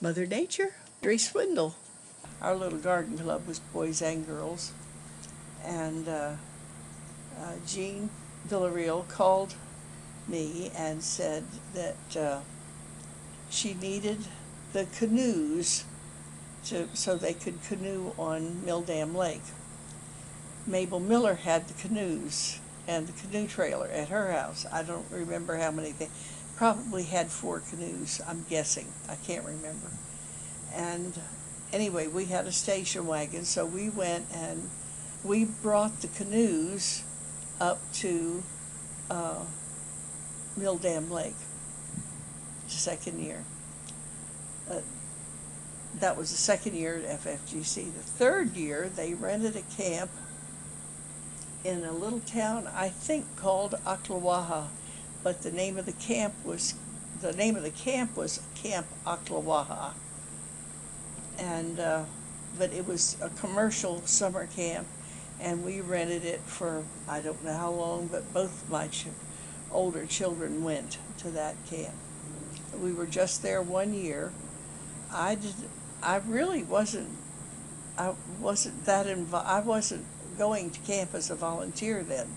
Mother Nature, Audrey Swindal. Our little garden club was boys and girls, and Jean Villarreal called me and said that she needed the canoes so they could canoe on Mill Dam Lake. Mabel Miller had the canoes and the canoe trailer at her house. I don't remember how many they probably had 4 canoes, I'm guessing. I can't remember. And anyway, we had a station wagon, so we went and we brought the canoes up to Mill Dam Lake the second year. That was the second year at FFGC. The third year, they rented a camp in a little town, I think called Ocklawaha, but the name of the camp was Camp Ocklawaha, and but it was a commercial summer camp, and we rented it for I don't know how long, but both my older children went to that camp. We were just there 1 year. I wasn't going to camp as a volunteer then,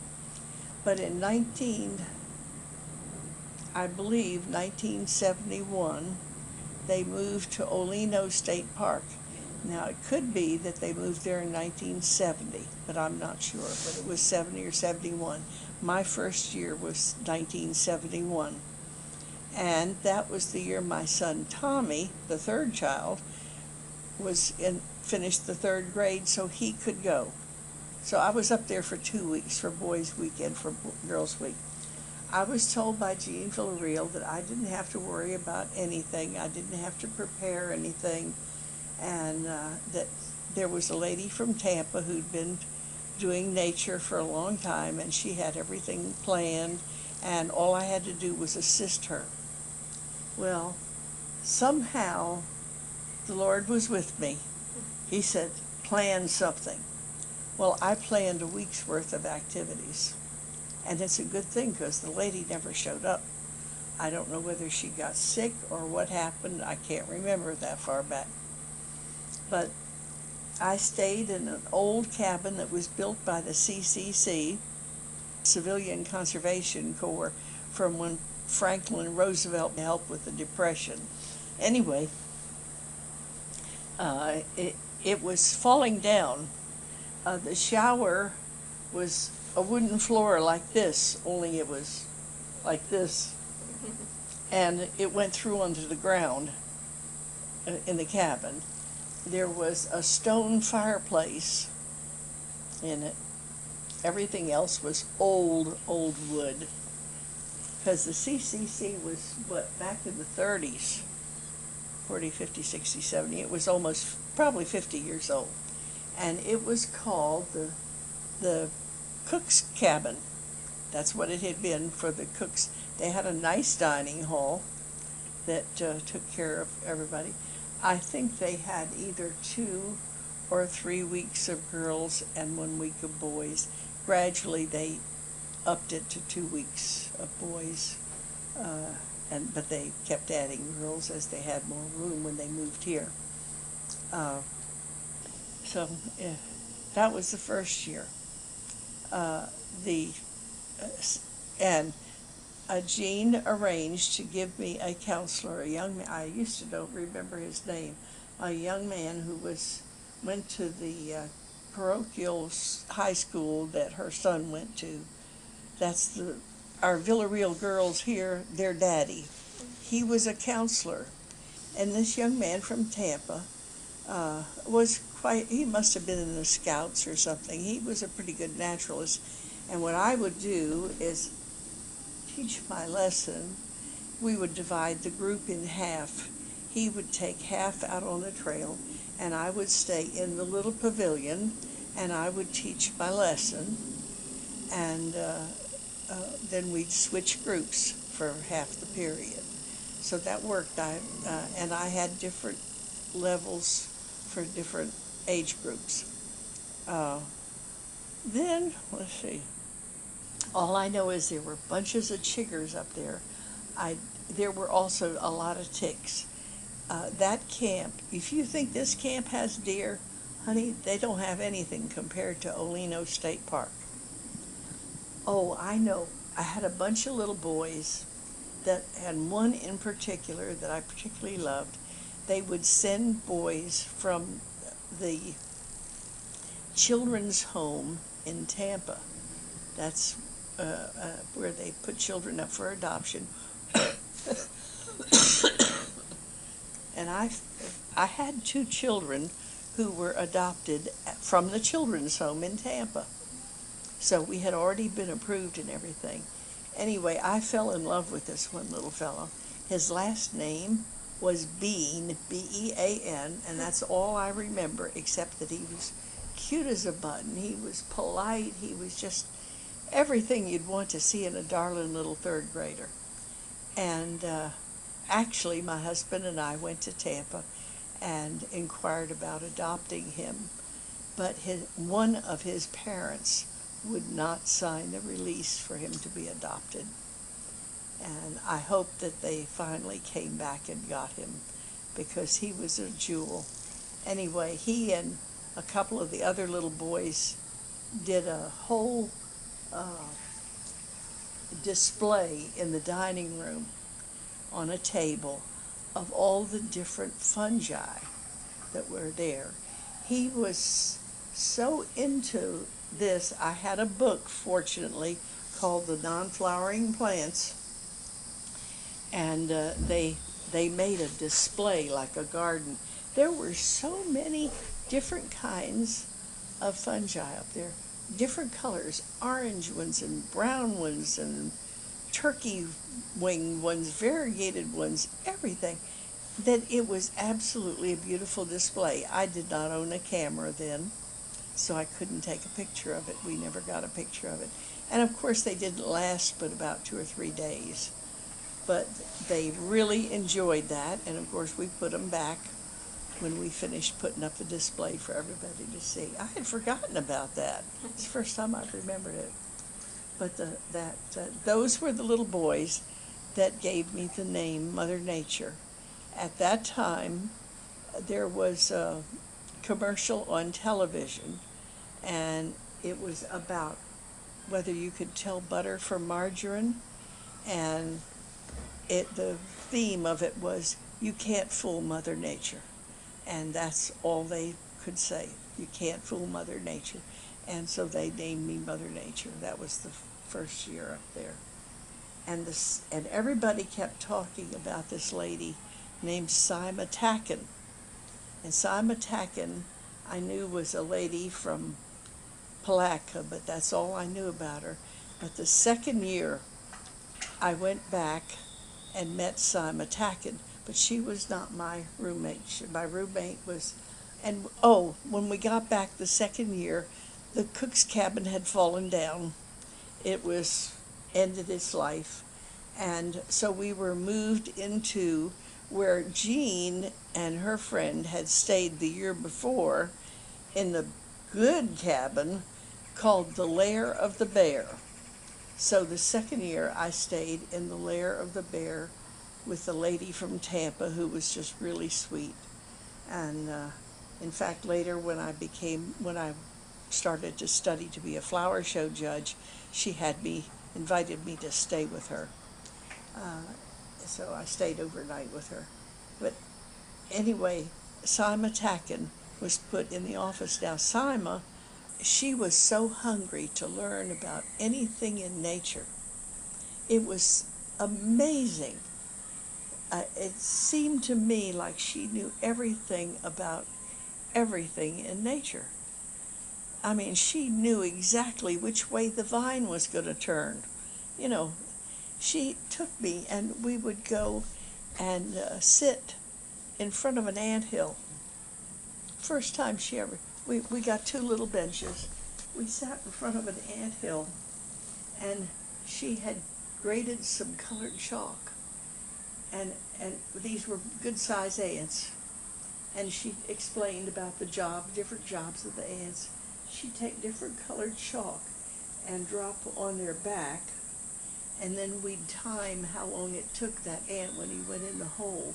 but in 1971, they moved to Olino State Park. Now, it could be that they moved there in 1970, but I'm not sure, but it was 70 or 71. My first year was 1971, and that was the year my son Tommy, the third child, finished the 3rd grade, so he could go. So I was up there for 2 weeks for Boys Week and for Girls Week. I was told by Jean Villarreal that I didn't have to worry about anything. I didn't have to prepare anything. And that there was a lady from Tampa who'd been doing nature for a long time, and she had everything planned, and all I had to do was assist her. Well, somehow the Lord was with me. He said, plan something. Well, I planned a week's worth of activities. And it's a good thing because the lady never showed up. I don't know whether she got sick or what happened. I can't remember that far back. But I stayed in an old cabin that was built by the CCC, Civilian Conservation Corps, from when Franklin Roosevelt helped with the Depression. Anyway, it was falling down. The shower was a wooden floor like this, only it was like this. And it went through under the ground in the cabin. There was a stone fireplace in it. Everything else was old wood. Because the CCC was, back in the 30s, 40, 50, 60, 70, it was almost probably 50 years old. And it was called the cook's cabin. That's what it had been for the cooks. They had a nice dining hall that took care of everybody. I think they had either 2 or 3 weeks of girls and 1 week of boys. Gradually they upped it to 2 weeks of boys, but they kept adding girls as they had more room when they moved here. So that was the first year. Jean arranged to give me a counselor, a young man. I don't remember his name. A young man who went to the parochial high school that her son went to. That's our Villarreal girls here, their daddy. He was a counselor, and this young man from Tampa he must have been in the Scouts or something. He was a pretty good naturalist. And what I would do is teach my lesson. We would divide the group in half. He would take half out on the trail, and I would stay in the little pavilion, and I would teach my lesson. And then we'd switch groups for half the period. So that worked. And I had different levels for different age groups. Then, let's see. All I know is there were bunches of chiggers up there. There were also a lot of ticks. that camp, if you think this camp has deer, honey, they don't have anything compared to Olino State Park. Oh, I know. I had a bunch of little boys and one in particular that I particularly loved. They would send boys from the children's home in Tampa. That's where they put children up for adoption. And I had 2 children who were adopted from the children's home in Tampa. So we had already been approved and everything. Anyway, I fell in love with this one little fellow. His last name was Bean, B-E-A-N, and that's all I remember, except that he was cute as a button. He was polite. He was just everything you'd want to see in a darling little 3rd grader. And actually, my husband and I went to Tampa and inquired about adopting him, but one of his parents would not sign the release for him to be adopted. And I hope that they finally came back and got him, because he was a jewel. Anyway, he and a couple of the other little boys did a whole display in the dining room on a table of all the different fungi that were there. He was so into this. I had a book, fortunately, called The Non-Flowering Plants, and they made a display like a garden. There were so many different kinds of fungi up there, different colors, orange ones and brown ones and turkey winged ones, variegated ones, everything, that it was absolutely a beautiful display. I did not own a camera then, so I couldn't take a picture of it. We never got a picture of it. And of course they didn't last but about 2 or 3 days. But they really enjoyed that, and of course we put them back when we finished putting up the display for everybody to see. I had forgotten about that. It's the first time I've remembered it. But those were the little boys that gave me the name Mother Nature. At that time, there was a commercial on television, and it was about whether you could tell butter from margarine, and the theme of it was, you can't fool Mother Nature. And that's all they could say. You can't fool Mother Nature. And so they named me Mother Nature. That was the first year up there. And everybody kept talking about this lady named Sima Tacken. And Sima Tacken, I knew was a lady from Palatka, but that's all I knew about her. But the 2nd year, I went back and met Sima Tacken, but she was not my roommate. My roommate was, and when we got back the 2nd year, the cook's cabin had fallen down. It ended its life. And so we were moved into where Jean and her friend had stayed the year before in the good cabin called the Lair of the Bear. So the 2nd year I stayed in the Lair of the Bear with the lady from Tampa who was just really sweet. And in fact, later when I started to study to be a flower show judge, she invited me to stay with her. So I stayed overnight with her. But anyway, Sima Tacken was put in the office. Now Sima, she was so hungry to learn about anything in nature. It was amazing. It seemed to me like she knew everything about everything in nature. I mean, she knew exactly which way the vine was going to turn. You know, she took me and we would go and sit in front of an anthill. First time we got 2 little benches. We sat in front of an anthill, and she had grated some colored chalk. And these were good-sized ants. And she explained about different jobs of the ants. She'd take different colored chalk and drop on their back, and then we'd time how long it took that ant when he went in the hole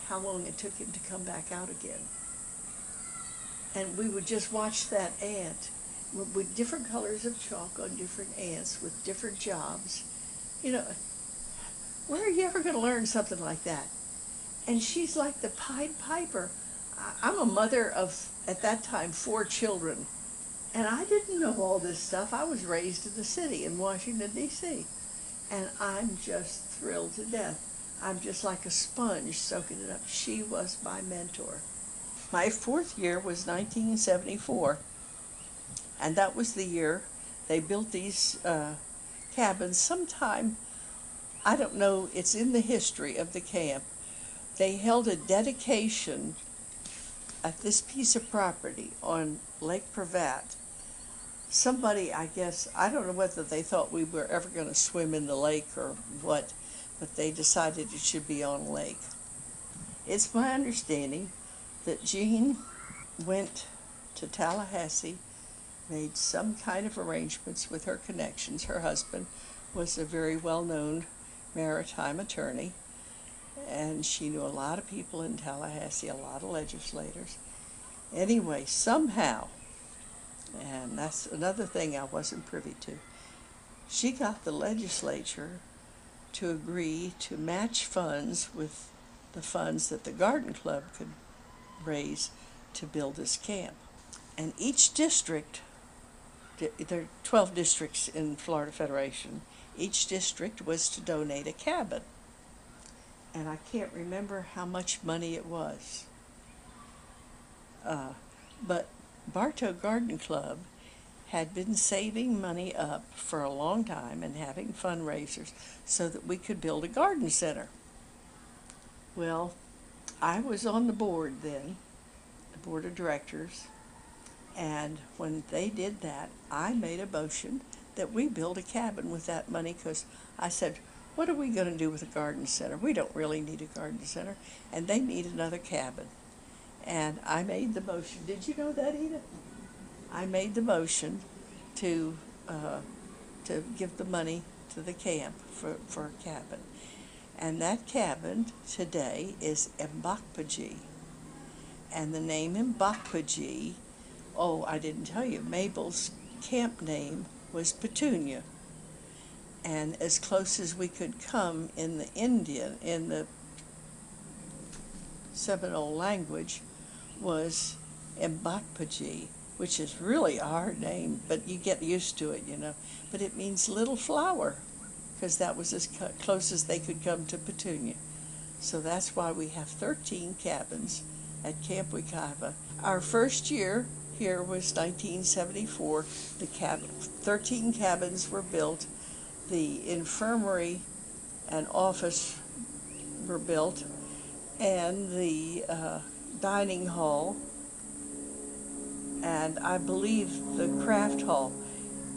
how long it took him to come back out again. And we would just watch that ant with different colors of chalk on different ants with different jobs. You know, where are you ever going to learn something like that? And she's like the Pied Piper. I'm a mother of, at that time, 4 children. And I didn't know all this stuff. I was raised in the city in Washington, D.C. And I'm just thrilled to death. I'm just like a sponge soaking it up. She was my mentor. My 4th year was 1974. And that was the year they built these cabins. Sometime, I don't know, it's in the history of the camp. They held a dedication at this piece of property on Lake Pravat. Somebody, I guess, I don't know whether they thought we were ever going to swim in the lake or what, but they decided it should be on a lake. It's my understanding that Jean went to Tallahassee, made some kind of arrangements with her connections. Her husband was a very well-known maritime attorney, and she knew a lot of people in Tallahassee, a lot of legislators. Anyway, somehow, and that's another thing I wasn't privy to, she got the legislature to agree to match funds with the funds that the Garden Club could raise to build this camp. And each district, there are 12 districts in Florida Federation, each district was to donate a cabin. And I can't remember how much money it was. But Bartow Garden Club had been saving money up for a long time and having fundraisers so that we could build a garden center. Well, I was on the board then, the board of directors, and when they did that, I made a motion that we build a cabin with that money, because I said, what are we going to do with a garden center? We don't really need a garden center, and they need another cabin. And I made the motion. Did you know that, Edith? I made the motion to give the money to the camp for a cabin. And that cabin today is Mbakpaji. And the name Mbakpaji, oh, I didn't tell you, Mabel's camp name was Petunia. And as close as we could come in the Indian, in the Seminole language, was Mbakpaji, which is really a hard name, but you get used to it, you know. But it means little flower, because that was as close as they could come to Petunia. So that's why we have 13 cabins at Camp Wekiva. Our first year here was 1974. The 13 cabins were built. The infirmary and office were built, and the dining hall, and I believe the craft hall.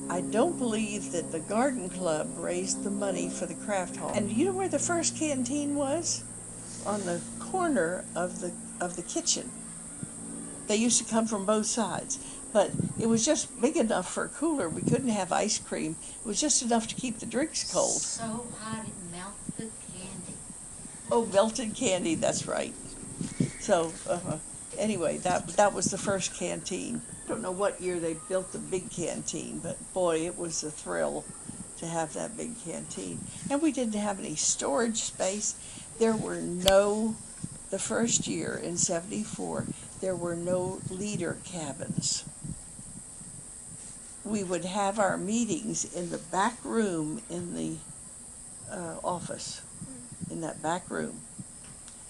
I don't believe that the Garden Club raised the money for the craft hall. And you know where the first canteen was? On the corner of the kitchen. They used to come from both sides, but it was just big enough for a cooler. We couldn't have ice cream. It was just enough to keep the drinks cold. So hot it melted candy. Oh, melted candy, that's right. So, anyway, that was the first canteen. I don't know what year they built the big canteen, but boy, it was a thrill to have that big canteen. And we didn't have any storage space. There were the first year in 74, there were no leader cabins. We would have our meetings in the back room in the office, in that back room.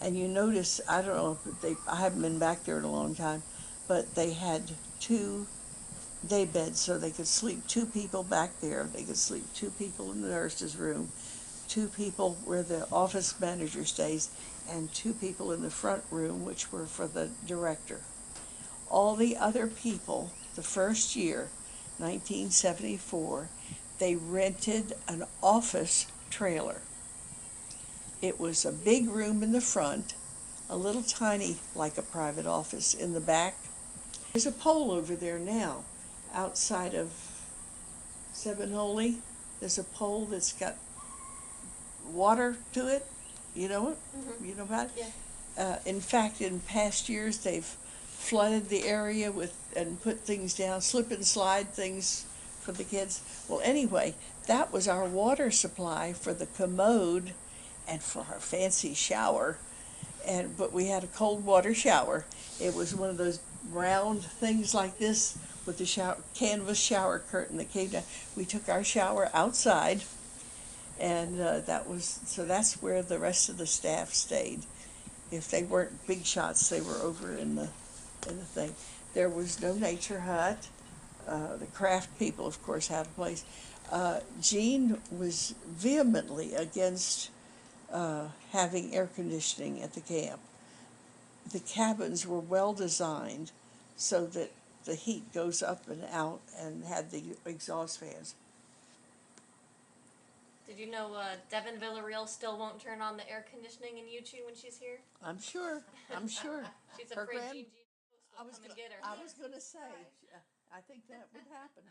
And you notice, I don't know if I haven't been back there in a long time, but they had 2 day beds, so they could sleep 2 people back there. They could sleep 2 people in the nurse's room, 2 people where the office manager stays, and 2 people in the front room, which were for the director. All the other people, the first year, 1974, they rented an office trailer. It was a big room in the front, a little tiny, like a private office in the back. There's a pole over there now, outside of Seminole. There's a pole that's got water to it. You know it? Mm-hmm. You know about it? Yeah. In fact, in past years, they've flooded the area with and put things down, slip and slide things for the kids. Well, anyway, that was our water supply for the commode and for our fancy shower. But we had a cold water shower. It was one of those round things like this with the canvas shower curtain that came down. We took our shower outside, and that's where the rest of the staff stayed. If they weren't big shots, they were over in the thing. There was no nature hut. The craft people, of course, had a place. Jean was vehemently against having air conditioning at the camp. The cabins were well designed so that the heat goes up and out and had the exhaust fans. Did you know Devin Villarreal still won't turn on the air conditioning in YouTube when she's here? I'm sure. She's Her afraid grand- Jean will come and get her. I was going to say, I think that would happen.